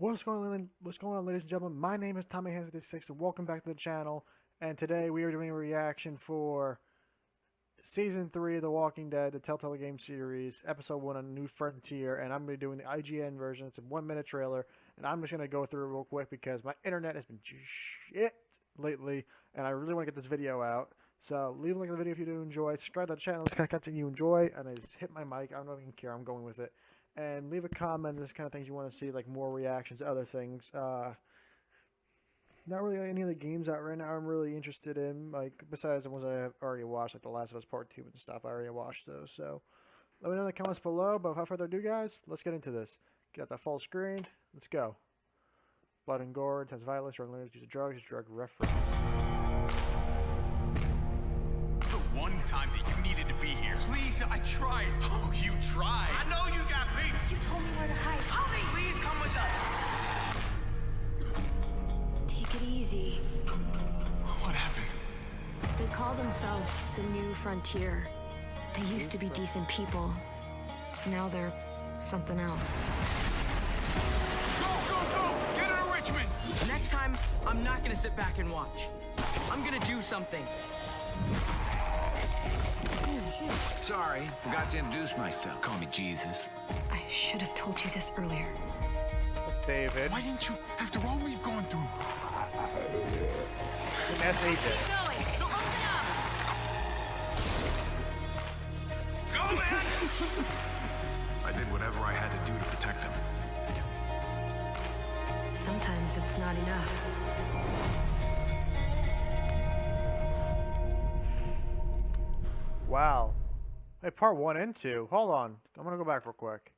What's going on, ladies and gentlemen? My name is Tommy Hands 56, and welcome back to the channel. And today we are doing a reaction for Season 3 of The Walking Dead, the Telltale Game series, Episode 1 on New Frontier. And I'm going to be doing the IGN version. It's a 1-minute trailer, and I'm just going to go through it real quick because my internet has been shit lately, and I really want to get this video out. So leave a like on the video if you do enjoy. Subscribe to the channel if you enjoy. And I just hit my mic. I don't even care. I'm going with it. And leave a comment, this kind of things you want to see, like more reactions to other things. Not really any of the games out right now I'm really interested in, like besides the ones I have already watched, like The Last of Us Part 2 and stuff. I already watched those, so let me know in the comments below. But without further ado, guys, let's get into this. Get out that full screen. Let's go. Blood and gore, intense violence, drug use of drugs, drug reference. The one time that you needed to be here. Please, I tried. Oh, you tried. I know you got beef. You told me where to hide. Holly, please come with us. Take it easy. What happened? They call themselves the New Frontier. They used to be decent people. Now they're something else. Go, go, go! Get her to Richmond! Next time, I'm not gonna sit back and watch. I'm gonna do something. Sorry, forgot to introduce myself. Call me Jesus. I should have told you this earlier. That's David. Why didn't you, after all we've gone through? And that's AJ. Go, man! I did whatever I had to do to protect them. Sometimes it's not enough. Wow. Hey, part 1 and 2. Hold on. I'm going to go back real quick.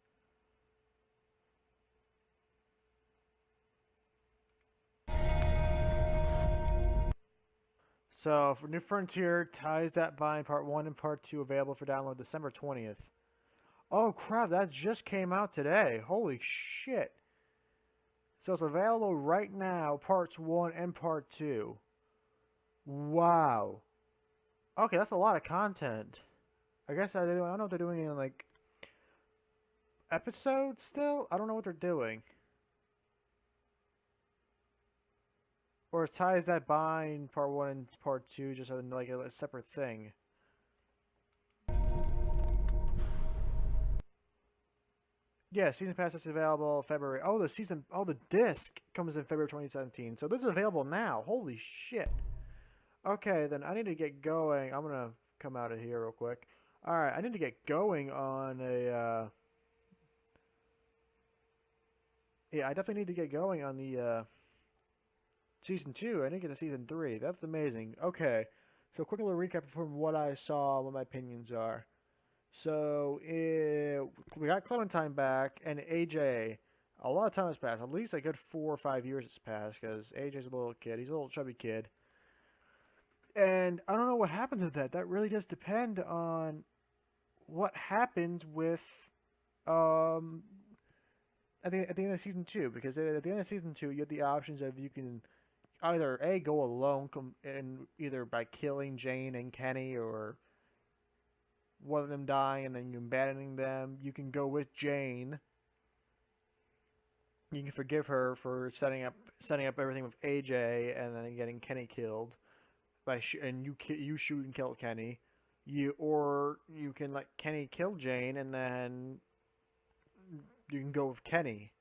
So, for New Frontier, Ties That Bind, Part 1 and Part 2 available for download December 20th. Oh, crap. That just came out today. Holy shit. So, it's available right now, Parts 1 and Part 2. Wow. Okay, that's a lot of content. I guess I don't know if they're doing it in, like, episodes still? I don't know what they're doing. Or Ties That Bind, Part 1 and Part 2, just like a separate thing. Yeah, Season Pass is available February. Oh, the disc comes in February 2017. So this is available now. Holy shit. Okay, then I need to get going. I'm gonna come out of here real quick. Alright, I need to get going on a, yeah, I definitely need to get going on the, Season 2. I didn't get to Season 3. That's amazing. Okay, so quick little recap from what I saw, what my opinions are. So, we got Clementine back, and AJ. A lot of time has passed. At least a good 4 or 5 years has passed, because AJ's a little kid. He's a little chubby kid. And I don't know what happens with that. That really does depend on what happens with at the end of Season 2. Because at the end of Season 2, you have the options of you can either A, go alone and either by killing Jane and Kenny, or one of them dying and then you abandoning them. You can go with Jane. You can forgive her for setting up everything with AJ and then getting Kenny killed. And you shoot and kill Kenny, or you can let Kenny kill Jane, and then you can go with Kenny.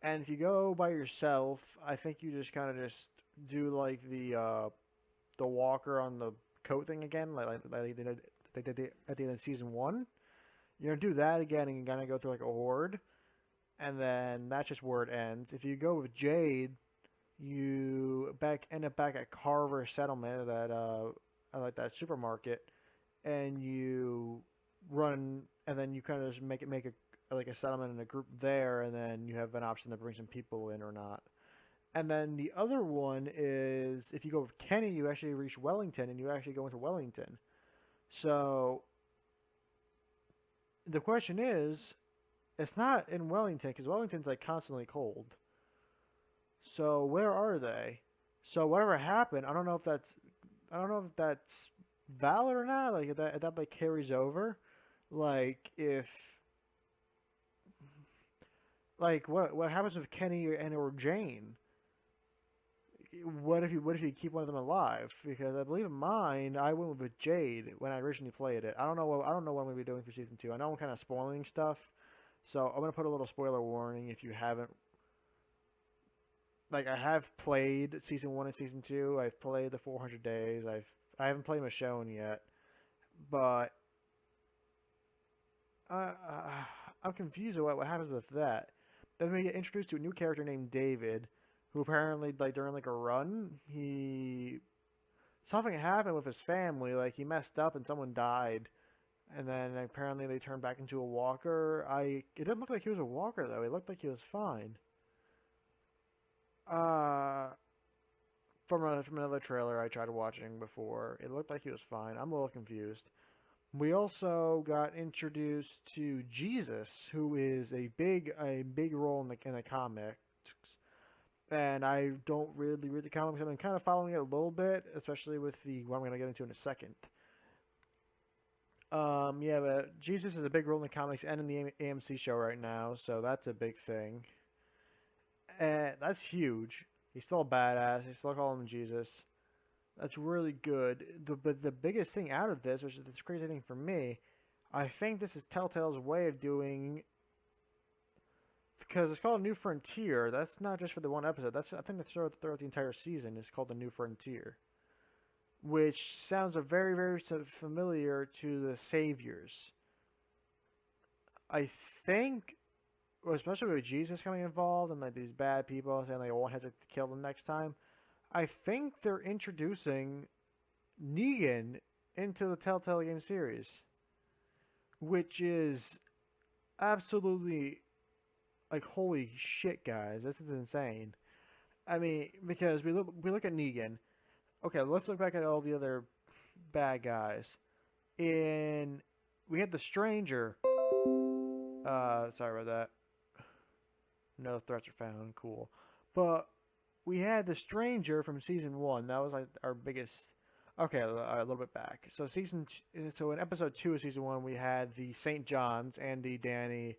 And if you go by yourself, I think you just kind of just do like the walker on the coat thing again, like they did at the end of Season 1. You're gonna do that again, and you're gonna go through like a horde, and then that's just where it ends. If you go with Jade, you end up back at Carver Settlement, at like that supermarket, and you run, and then you kind of just make a settlement and a group there, and then you have an option to bring some people in or not. And then the other one is if you go with Kenny, you actually reach Wellington, and you actually go into Wellington. So the question is, it's not in Wellington because Wellington's like constantly cold. So where are they? So whatever happened, I don't know if that's valid or not. Like if that like carries over, like if Like, what happens with Kenny or Jane? What if you keep one of them alive? Because I believe in mine, I went with Jade when I originally played it. I don't know what I'm gonna be doing for season 2. I know I'm kind of spoiling stuff, so I'm gonna put a little spoiler warning if you haven't. Like, I have played season 1 and season 2. I've played the 400 days. I haven't played Michonne yet, but uh, uh, I'm confused about what happens with that. Then we get introduced to a new character named David, who apparently, like, during like a run, something happened with his family. Like, he messed up and someone died, and then apparently they turned back into a walker. It didn't look like he was a walker though. It looked like he was fine. Uh, from another trailer I tried watching before, it looked like he was fine. I'm a little confused. We also got introduced to Jesus, who is a big role in the comics. And I don't really read the comics. I've been kind of following it a little bit, especially with the what I'm going to get into in a second. Yeah, but Jesus is a big role in the comics and in the AMC show right now, so that's a big thing. And that's huge. He's still a badass. They still call him Jesus. That's really good. But the biggest thing out of this, which is the crazy thing for me, I think this is Telltale's way of doing, because it's called New Frontier. That's not just for the one episode. I think that's throughout the entire season. It's called the New Frontier, which sounds very, very familiar to the Saviors. I think, well, especially with Jesus coming involved and like these bad people saying they won't hesitate to kill them next time. I think they're introducing Negan into the Telltale game series, which is absolutely, like, holy shit, guys, this is insane. I mean, because we look at Negan. Okay, let's look back at all the other bad guys. We had the Stranger. Sorry about that. No threats are found. Cool, but we had the Stranger from season 1. That was like our biggest. Okay, a little bit back. So in episode 2 of season 1, we had the St. John's, Andy, Danny,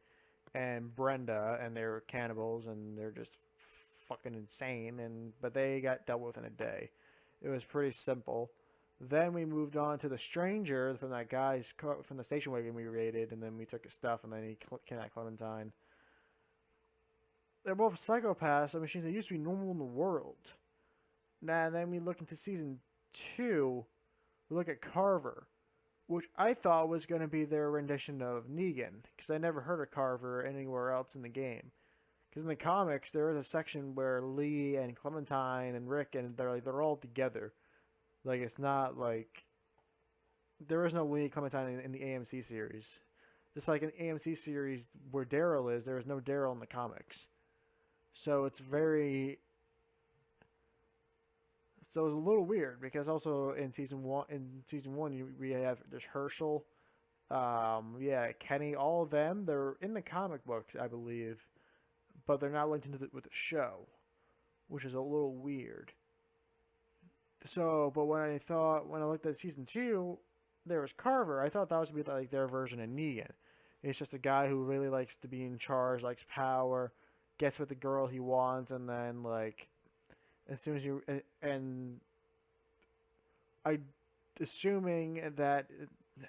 and Brenda, and they're cannibals, and they're just fucking insane. But they got dealt with in a day. It was pretty simple. Then we moved on to the Stranger from that guy's from the station wagon we raided, and then we took his stuff, and then he kidnapped Clementine. They're both psychopaths and machines that used to be normal in the world. Now, and then we look into season 2. We look at Carver, which I thought was going to be their rendition of Negan, because I never heard of Carver anywhere else in the game. Because in the comics, there is a section where Lee and Clementine and Rick and they're all together. Like, it's not like there is no Lee Clementine in the AMC series. Just like in the AMC series where Daryl is, there is no Daryl in the comics. So it's a little weird, because also in season one we have there's Herschel, Kenny, all of them. They're in the comic books, I believe, but they're not linked into with the show, which is a little weird. So, but when I looked at season 2, there was Carver. I thought that was to be like their version of Negan. It's just a guy who really likes to be in charge, likes power, gets with the girl he wants, and then like as soon as I assuming that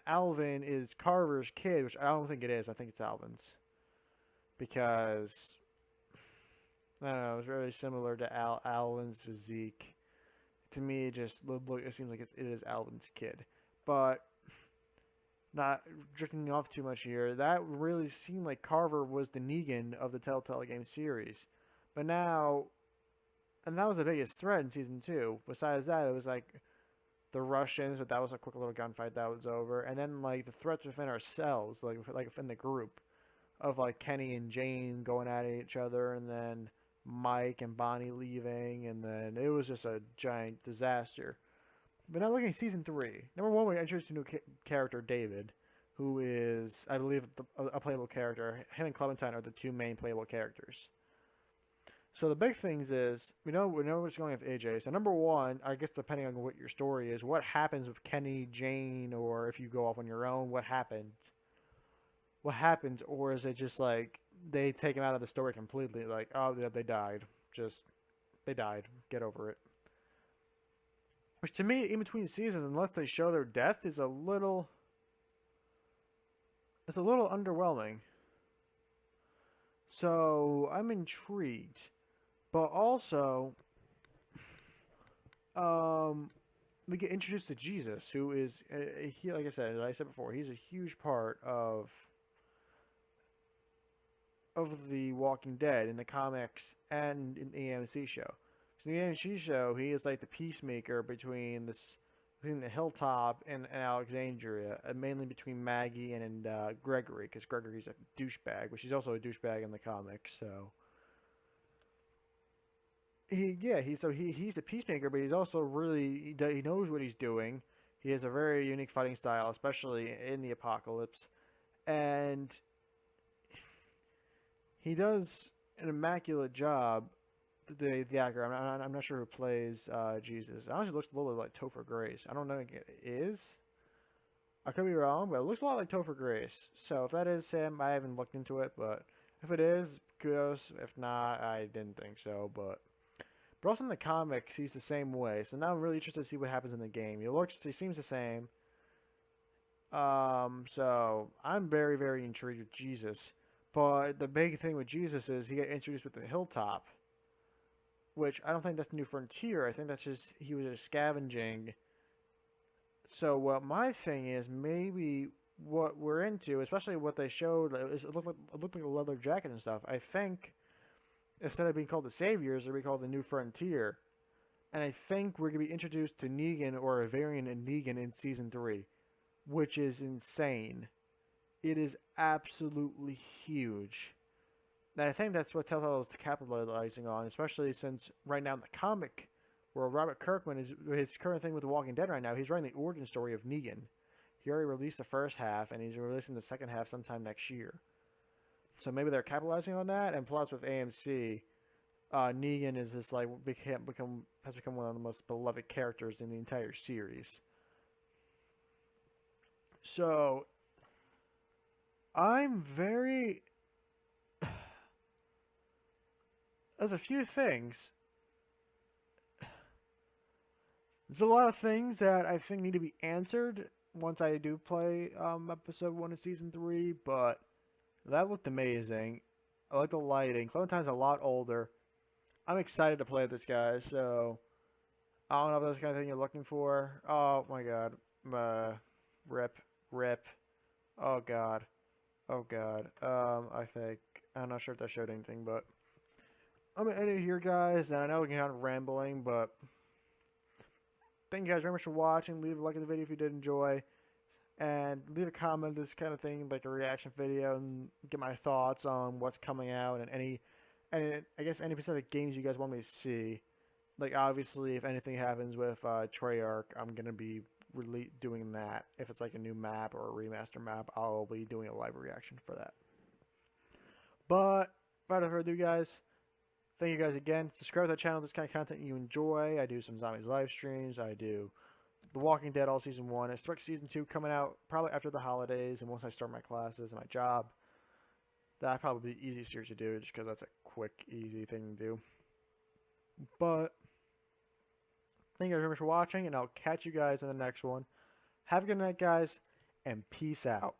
Alvin is Carver's kid, which I don't think it is. I think it's Alvin's, because I don't know, it's very similar to Alvin's physique. To me, it seems like it is Alvin's kid. But not drifting off too much here, that really seemed like Carver was the Negan of the Telltale game series. But now, and that was the biggest threat in season 2. Besides that, it was like the Russians, but that was a quick little gunfight that was over. And then like the threats within ourselves, like within the group, of like Kenny and Jane going at each other, and then Mike and Bonnie leaving, and then it was just a giant disaster. But now looking at season 3, number 1, we introduced a new character, David, who is, I believe, a playable character. Him and Clementine are the 2 main playable characters. So the big things is, we know what's going on with AJ. So number 1, I guess depending on what your story is, what happens with Kenny, Jane, or if you go off on your own, what happened? What happens, or is it just like they take him out of the story completely. Like, oh, yeah, they died. They died. Get over it. Which to me, in between seasons, unless they show their death, is a little... It's a little underwhelming. So, I'm intrigued. But also... we get introduced to Jesus, who is... he, like I said before, he's a huge part of The Walking Dead in the comics and in the AMC show. So in the AMC show, he is like the peacemaker between the Hilltop and Alexandria, and mainly between Maggie and Gregory, because Gregory's a douchebag, which he's also a douchebag in the comics. So he's the peacemaker, but he's also really he knows what he's doing. He has a very unique fighting style, especially in the apocalypse, and he does an immaculate job. The actor, I'm not sure who plays Jesus. It honestly looks a little bit like Topher Grace. I don't know if it is. I could be wrong, but it looks a lot like Topher Grace. So if that is him, I haven't looked into it, but if it is, kudos. If not, I didn't think so. But also in the comics, he's the same way. So now I'm really interested to see what happens in the game. He seems the same. So I'm very, very intrigued with Jesus. But the big thing with Jesus is he got introduced with the Hilltop, which I don't think that's New Frontier. I think that's just he was just scavenging. So what my thing is, maybe what we're into, especially what they showed, it looked like a leather jacket and stuff. I think instead of being called the Saviors, they'll be called the New Frontier. And I think we're gonna be introduced to Negan or a variant of Negan in season 3, which is insane. It is absolutely huge. And I think that's what Telltale is capitalizing on, especially since right now in the comic, where Robert Kirkman is his current thing with The Walking Dead right now, he's writing the origin story of Negan. He already released the first half, and he's releasing the second half sometime next year. So maybe they're capitalizing on that, and plus with AMC, Negan is this has become one of the most beloved characters in the entire series. So I'm very... There's a few things. There's a lot of things that I think need to be answered once I do play episode 1 of season 3, but that looked amazing. I like the lighting. Clementine's a lot older. I'm excited to play this guy, so I don't know if that's the kind of thing you're looking for. Oh my god. Rip. Oh god. I'm not sure if that showed anything, but I'm going to end it here, guys, and I know we're kind of rambling, but thank you guys very much for watching. Leave a like on the video if you did enjoy, and leave a comment, this kind of thing, like a reaction video, and get my thoughts on what's coming out, and I guess any specific games you guys want me to see. Like, obviously, if anything happens with Treyarch, I'm going to be doing that. If it's like a new map or a remaster map, I'll be doing a live reaction for that. But, without further ado, guys, thank you guys again. Subscribe to the channel if this kind of content you enjoy. I do some zombies live streams. I do The Walking Dead all season 1. I expect season 2 coming out probably after the holidays, and once I start my classes and my job. That'll probably be the easiest series to do, just because that's a quick, easy thing to do. But thank you guys very much for watching, and I'll catch you guys in the next one. Have a good night, guys, and peace out.